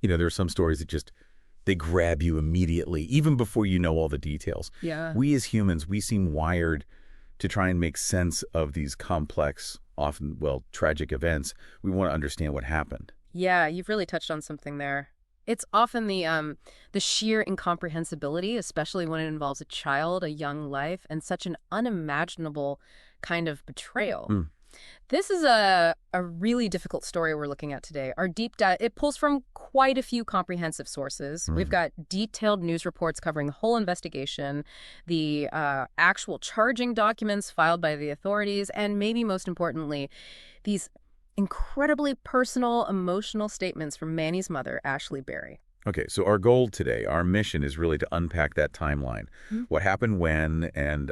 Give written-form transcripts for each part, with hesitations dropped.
There are some stories that they grab you immediately, even before you know all the details. Yeah. We as humans, we seem wired to try and make sense of these complex, often, tragic events. We want to understand what happened. Yeah, you've really touched on something there. It's often the sheer incomprehensibility, especially when it involves a child, a young life, and such an unimaginable kind of betrayal. Mm. This is a really difficult story we're looking at today. Our deep dive, it pulls from quite a few comprehensive sources. We've got detailed news reports covering the whole investigation, the actual charging documents filed by the authorities, and maybe most importantly, these incredibly personal, emotional statements from Manny's mother, Ashley Berry. Okay, so our goal today, our mission is really to unpack that timeline. What happened when, and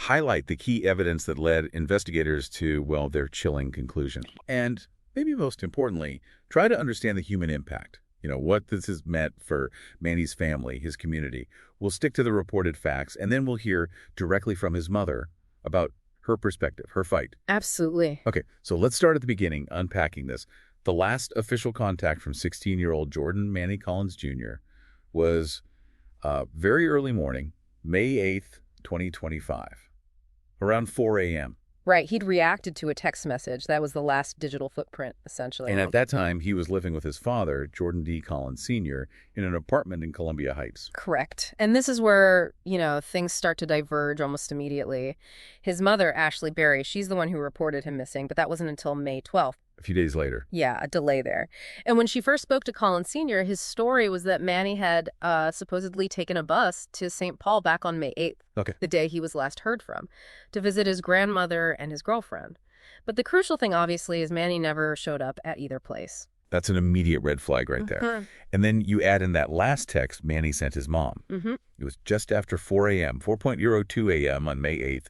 highlight the key evidence that led investigators to, their chilling conclusion. And maybe most importantly, try to understand the human impact. What this has meant for Manny's family, his community. We'll stick to the reported facts, and then we'll hear directly from his mother about her perspective, her fight. Absolutely. Okay, so let's start at the beginning, unpacking this. The last official contact from 16-year-old Jordan Manny Collins Jr. was very early morning, May 8th, 2025, around 4 a.m. Right, he'd reacted to a text message. That was the last digital footprint, essentially. And at that time, he was living with his father, Jordan D. Collins Sr., in an apartment in Columbia Heights. Correct. And this is where, things start to diverge almost immediately. His mother, Ashley Berry, she's the one who reported him missing, but that wasn't until May 12th. A few days later. Yeah, a delay there. And when she first spoke to Collins Sr., his story was that Manny had supposedly taken a bus to St. Paul back on May 8th, the day he was last heard from, to visit his grandmother and his girlfriend. But the crucial thing, obviously, is Manny never showed up at either place. That's an immediate red flag right there. And then you add in that last text Manny sent his mom. It was just after 4 a.m., 4:02 a.m. on May 8th.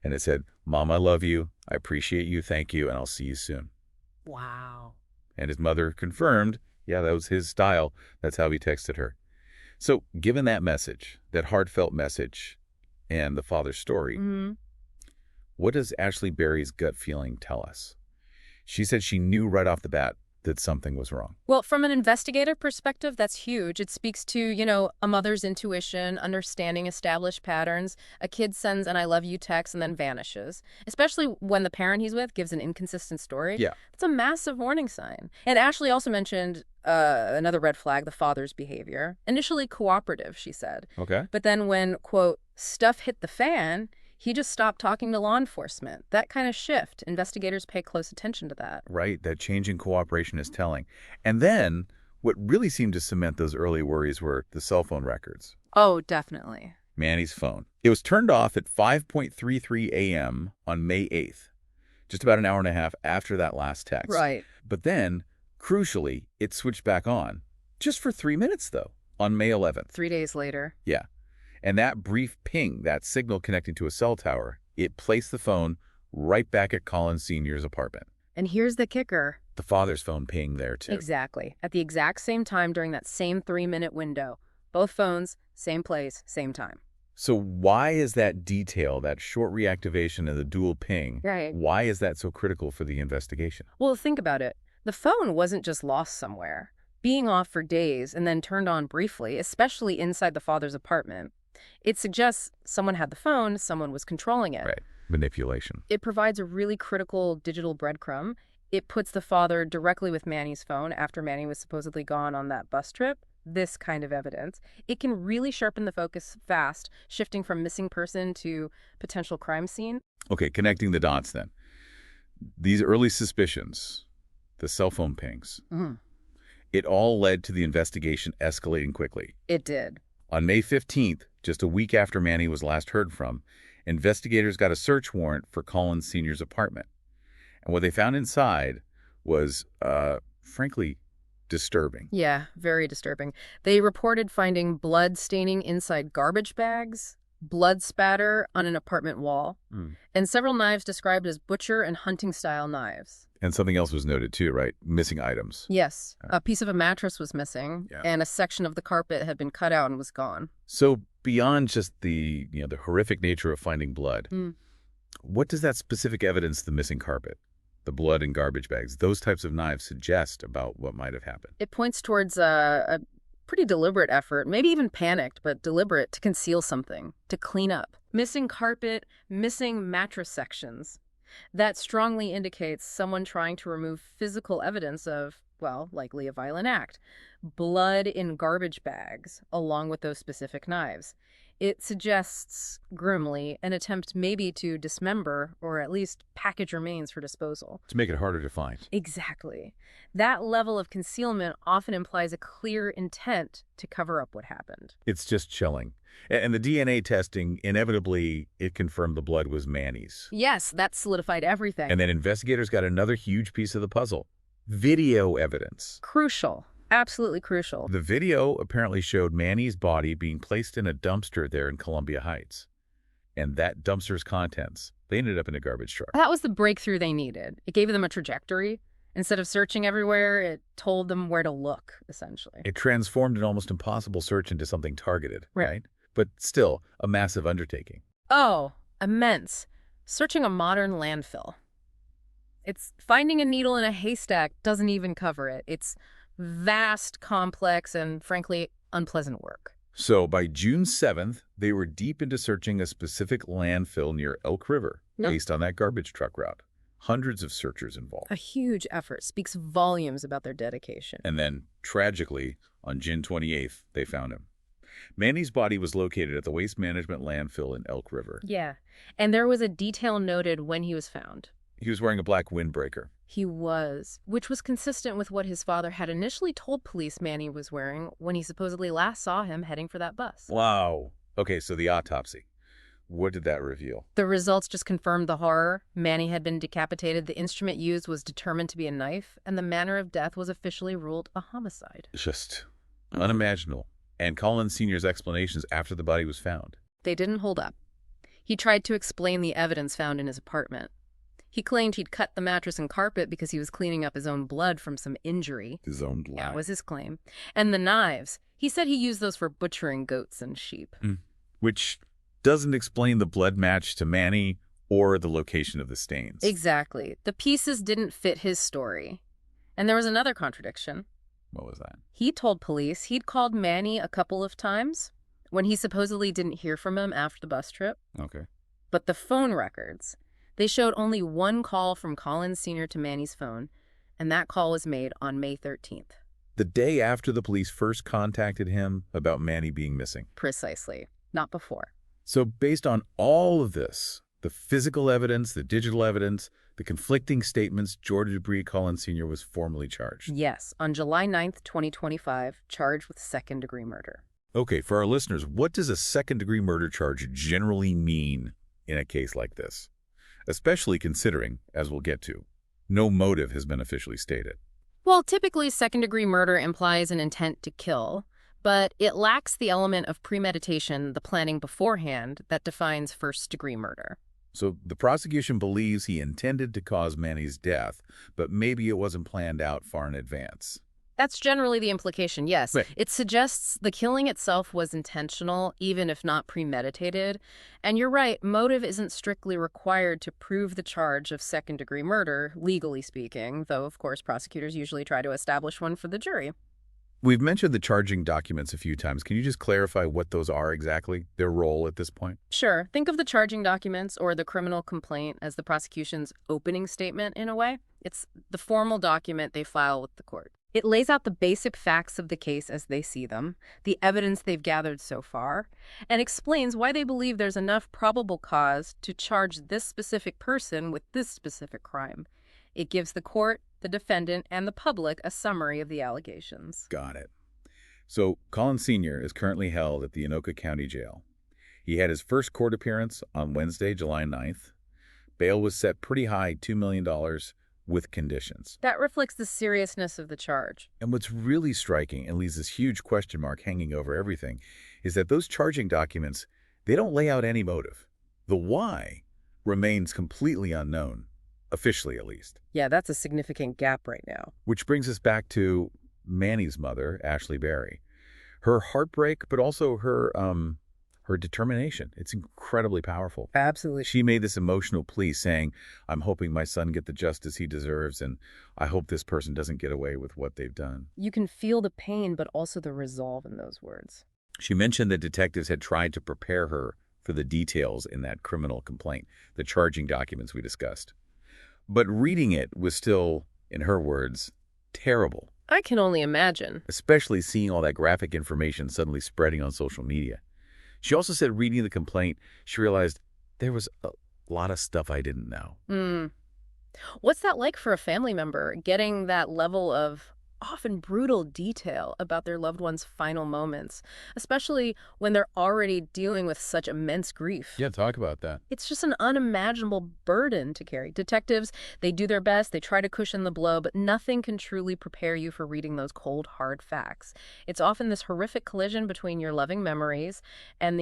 And it said, "Mom, I love you. I appreciate you. Thank you. And I'll see you soon." Wow. And his mother confirmed, that was his style. That's how he texted her. So given that message, that heartfelt message, and the father's story, what does Ashley Berry's gut feeling tell us? She said she knew right off the bat that something was wrong. Well, from an investigative perspective, that's huge. It speaks to, a mother's intuition, understanding established patterns. A kid sends an "I love you" text and then vanishes, especially when the parent he's with gives an inconsistent story. Yeah. It's a massive warning sign. And Ashley also mentioned another red flag, the father's behavior. Initially cooperative, she said. Okay. But then when, quote, "stuff hit the fan," he just stopped talking to law enforcement. That kind of shift, investigators pay close attention to that. Right, that change in cooperation is telling. And then, what really seemed to cement those early worries were the cell phone records. Oh, definitely. Manny's phone. It was turned off at 5:33 a.m. on May 8th, just about an hour and a half after that last text. Right. But then, crucially, it switched back on, just for 3 minutes, though, on May 11th. 3 days later. Yeah. And that brief ping, that signal connecting to a cell tower, it placed the phone right back at Collins Sr.'s apartment. And here's the kicker. The father's phone pinged there, too. Exactly. At the exact same time during that same 3-minute window. Both phones, same place, same time. So why is that detail, that short reactivation and the dual ping, why is that so critical for the investigation? Well, think about it. The phone wasn't just lost somewhere. Being off for days and then turned on briefly, especially inside the father's apartment, it suggests someone had the phone, someone was controlling it. Right. Manipulation. It provides a really critical digital breadcrumb. It puts the father directly with Manny's phone after Manny was supposedly gone on that bus trip. This kind of evidence. It can really sharpen the focus fast, shifting from missing person to potential crime scene. Okay, connecting the dots then. These early suspicions, the cell phone pings, it all led to the investigation escalating quickly. It did. On May 15th, just a week after Manny was last heard from, investigators got a search warrant for Collins Sr.'s apartment. And what they found inside was, frankly, disturbing. Yeah, very disturbing. They reported finding blood staining inside garbage bags, blood spatter on an apartment wall, and several knives described as butcher and hunting-style knives. And something else was noted, too, right? Missing items. Yes. A piece of a mattress was missing, and a section of the carpet had been cut out and was gone. So beyond just the horrific nature of finding blood, what does that specific evidence, the missing carpet, the blood in garbage bags, those types of knives suggest about what might have happened. It points towards a pretty deliberate effort, maybe even panicked, but deliberate, to conceal something, to clean up. Missing carpet, missing mattress sections. That strongly indicates someone trying to remove physical evidence of, well, likely a violent act. Blood in garbage bags, along with those specific knives. It suggests, grimly, an attempt maybe to dismember or at least package remains for disposal. To make it harder to find. Exactly. That level of concealment often implies a clear intent to cover up what happened. It's just chilling. And the DNA testing, inevitably, it confirmed the blood was Manny's. Yes, that solidified everything. And then investigators got another huge piece of the puzzle. Video evidence. Crucial. Absolutely crucial. The video apparently showed Manny's body being placed in a dumpster there in Columbia Heights. And that dumpster's contents, they ended up in a garbage truck. That was the breakthrough they needed. It gave them a trajectory. Instead of searching everywhere, it told them where to look, essentially. It transformed an almost impossible search into something targeted, right? But still, a massive undertaking. Oh, immense. Searching a modern landfill. It's finding a needle in a haystack doesn't even cover it. It's vast, complex, and frankly, unpleasant work. So by June 7th, they were deep into searching a specific landfill near Elk River, based on that garbage truck route. Hundreds of searchers involved. A huge effort speaks volumes about their dedication. And then, tragically, on June 28th, they found him. Manny's body was located at the waste management landfill in Elk River. Yeah, and there was a detail noted when he was found. He was wearing a black windbreaker. He was, which was consistent with what his father had initially told police Manny was wearing when he supposedly last saw him heading for that bus. Wow. Okay, so the autopsy. What did that reveal? The results just confirmed the horror. Manny had been decapitated, the instrument used was determined to be a knife, and the manner of death was officially ruled a homicide. Just unimaginable. And Collins Sr.'s explanations after the body was found. They didn't hold up. He tried to explain the evidence found in his apartment. He claimed he'd cut the mattress and carpet because he was cleaning up his own blood from some injury. His own blood. That was his claim. And the knives, he said he used those for butchering goats and sheep. Which doesn't explain the blood match to Manny or the location of the stains. Exactly. The pieces didn't fit his story. And there was another contradiction. What was that? He told police he'd called Manny a couple of times when he supposedly didn't hear from him after the bus trip. Okay. But the phone records, they showed only one call from Collins Sr. to Manny's phone, and that call was made on May 13th. The day after the police first contacted him about Manny being missing. Precisely. Not before. So based on all of this, the physical evidence, the digital evidence, the conflicting statements, George Dupree Collins Sr. was formally charged. Yes, on July 9th, 2025, charged with second-degree murder. Okay, for our listeners, what does a second-degree murder charge generally mean in a case like this? Especially considering, as we'll get to, no motive has been officially stated. Well, typically second-degree murder implies an intent to kill, but it lacks the element of premeditation, the planning beforehand, that defines first-degree murder. So the prosecution believes he intended to cause Manny's death, but maybe it wasn't planned out far in advance. That's generally the implication, yes. Right. It suggests the killing itself was intentional, even if not premeditated. And you're right, motive isn't strictly required to prove the charge of second-degree murder, legally speaking, though, of course, prosecutors usually try to establish one for the jury. We've mentioned the charging documents a few times. Can you just clarify what those are exactly, their role at this point? Sure. Think of the charging documents or the criminal complaint as the prosecution's opening statement in a way. It's the formal document they file with the court. It lays out the basic facts of the case as they see them, the evidence they've gathered so far, and explains why they believe there's enough probable cause to charge this specific person with this specific crime. It gives the court, the defendant, and the public a summary of the allegations. Got it. So Collins Sr. is currently held at the Anoka County Jail. He had his first court appearance on Wednesday, July 9th. Bail was set pretty high, $2 million, with conditions. That reflects the seriousness of the charge. And what's really striking and leaves this huge question mark hanging over everything is that those charging documents, they don't lay out any motive. The why remains completely unknown, officially at least. Yeah, that's a significant gap right now. Which brings us back to Manny's mother, Ashley Berry. Her heartbreak, but also her her determination. It's incredibly powerful. Absolutely. She made this emotional plea saying, I'm hoping my son get the justice he deserves, and I hope this person doesn't get away with what they've done. You can feel the pain, but also the resolve in those words. She mentioned that detectives had tried to prepare her for the details in that criminal complaint, the charging documents we discussed. But reading it was still, in her words, terrible. I can only imagine. Especially seeing all that graphic information suddenly spreading on social media. She also said reading the complaint, she realized there was a lot of stuff I didn't know. What's that like for a family member, getting that level of often brutal detail about their loved one's final moments, especially when they're already dealing with such immense grief? Yeah, talk about that. It's just an unimaginable burden to carry. Detectives, they do their best, they try to cushion the blow, but nothing can truly prepare you for reading those cold, hard facts. It's often this horrific collision between your loving memories and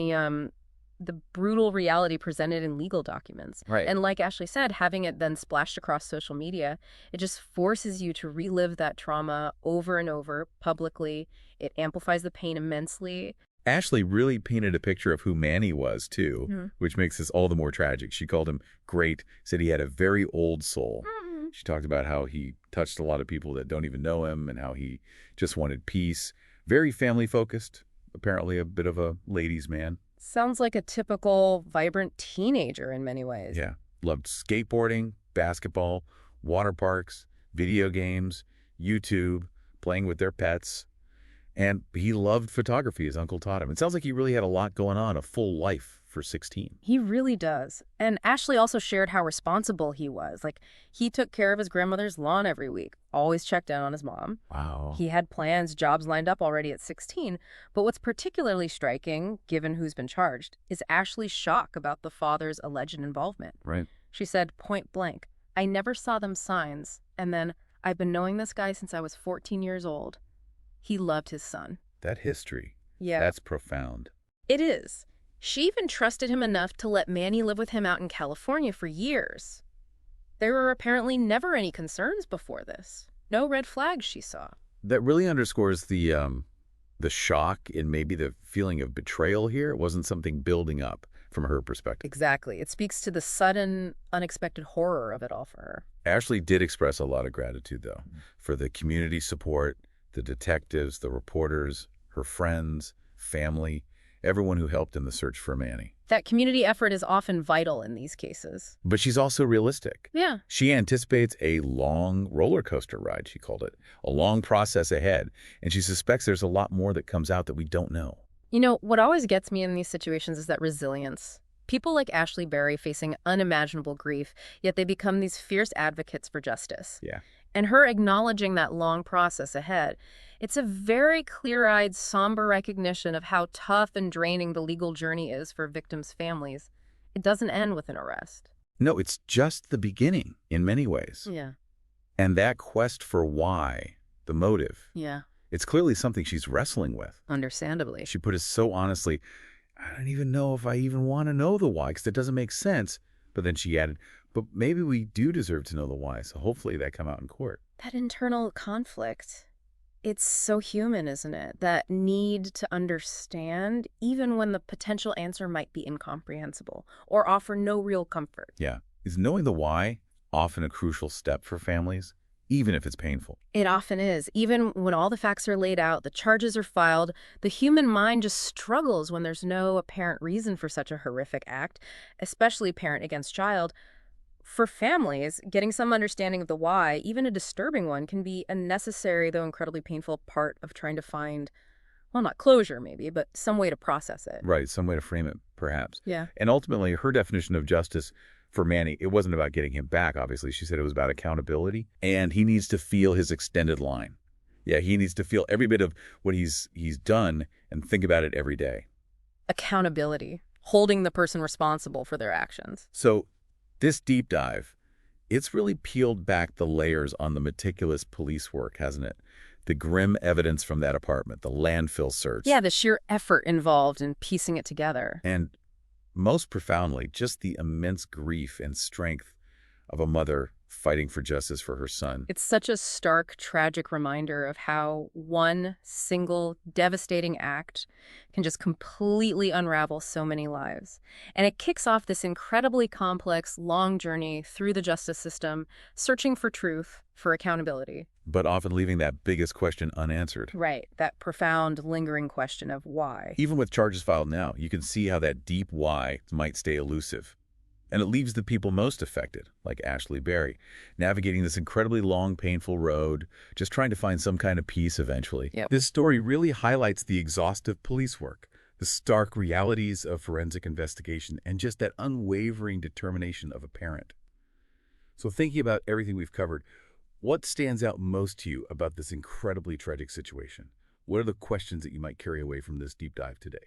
the brutal reality presented in legal documents. Right. And like Ashley said, having it then splashed across social media, it just forces you to relive that trauma over and over publicly. It amplifies the pain immensely. Ashley really painted a picture of who Manny was, too, which makes this all the more tragic. She called him great, said he had a very old soul. She talked about how he touched a lot of people that don't even know him and how he just wanted peace. Very family-focused, apparently a bit of a ladies' man. Sounds like a typical vibrant teenager in many ways. Yeah. Loved skateboarding, basketball, water parks, video games, YouTube, playing with their pets. And he loved photography, his uncle taught him. It sounds like he really had a lot going on, a full life for 16. He really does. And Ashley also shared how responsible he was. Like, he took care of his grandmother's lawn every week, always checked in on his mom. Wow. He had plans, jobs lined up already at 16. But what's particularly striking, given who's been charged, is Ashley's shock about the father's alleged involvement. Right. She said, point blank, I never saw them signs. And then, I've been knowing this guy since I was 14 years old. He loved his son. That history. Yeah. That's profound. It is. She even trusted him enough to let Manny live with him out in California for years. There were apparently never any concerns before this. No red flags she saw. That really underscores the shock and maybe the feeling of betrayal here. It wasn't something building up from her perspective. Exactly. It speaks to the sudden, unexpected horror of it all for her. Ashley did express a lot of gratitude, though, for the community support, the detectives, the reporters, her friends, family, everyone who helped in the search for Manny. That community effort is often vital in these cases. But she's also realistic. Yeah. She anticipates a long roller coaster ride, she called it, a long process ahead, and she suspects there's a lot more that comes out that we don't know. You know, what always gets me in these situations is that resilience. People like Ashley Berry facing unimaginable grief, yet they become these fierce advocates for justice. Yeah. And her acknowledging that long process ahead, it's a very clear-eyed, somber recognition of how tough and draining the legal journey is for victims' families. It doesn't end with an arrest. No, it's just the beginning in many ways. Yeah. And that quest for why, the motive, Yeah. it's clearly something she's wrestling with. Understandably. She put it so honestly, I don't even know if I even want to know the why, because it doesn't make sense. But then she added, but maybe we do deserve to know the why, so hopefully that come out in court. That internal conflict, it's so human, isn't it? That need to understand, even when the potential answer might be incomprehensible or offer no real comfort. Yeah. Is knowing the why often a crucial step for families, even if it's painful? It often is. Even when all the facts are laid out, the charges are filed, the human mind just struggles when there's no apparent reason for such a horrific act, especially parent against child. For families, getting some understanding of the why, even a disturbing one, can be a necessary, though incredibly painful part of trying to find, well, not closure maybe, but some way to process it. Right, some way to frame it, perhaps. Yeah. And ultimately, her definition of justice for Manny, it wasn't about getting him back, obviously. She said it was about accountability, and he needs to feel his extended line. Yeah, he needs to feel every bit of what he's done and think about it every day. Accountability, holding the person responsible for their actions. So this deep dive, it's really peeled back the layers on the meticulous police work, hasn't it? The grim evidence from that apartment, the landfill search. Yeah, the sheer effort involved in piecing it together. And most profoundly, just the immense grief and strength of a mother fighting for justice for her son. It's such a stark, tragic reminder of how one single devastating act can just completely unravel so many lives. And it kicks off this incredibly complex, long journey through the justice system, searching for truth, for accountability. But often leaving that biggest question unanswered. Right, that profound, lingering question of why. Even with charges filed now, you can see how that deep why might stay elusive. And it leaves the people most affected, like Ashley Berry, navigating this incredibly long, painful road, just trying to find some kind of peace eventually. Yep. This story really highlights the exhaustive police work, the stark realities of forensic investigation, and just that unwavering determination of a parent. So thinking about everything we've covered, what stands out most to you about this incredibly tragic situation? What are the questions that you might carry away from this deep dive today?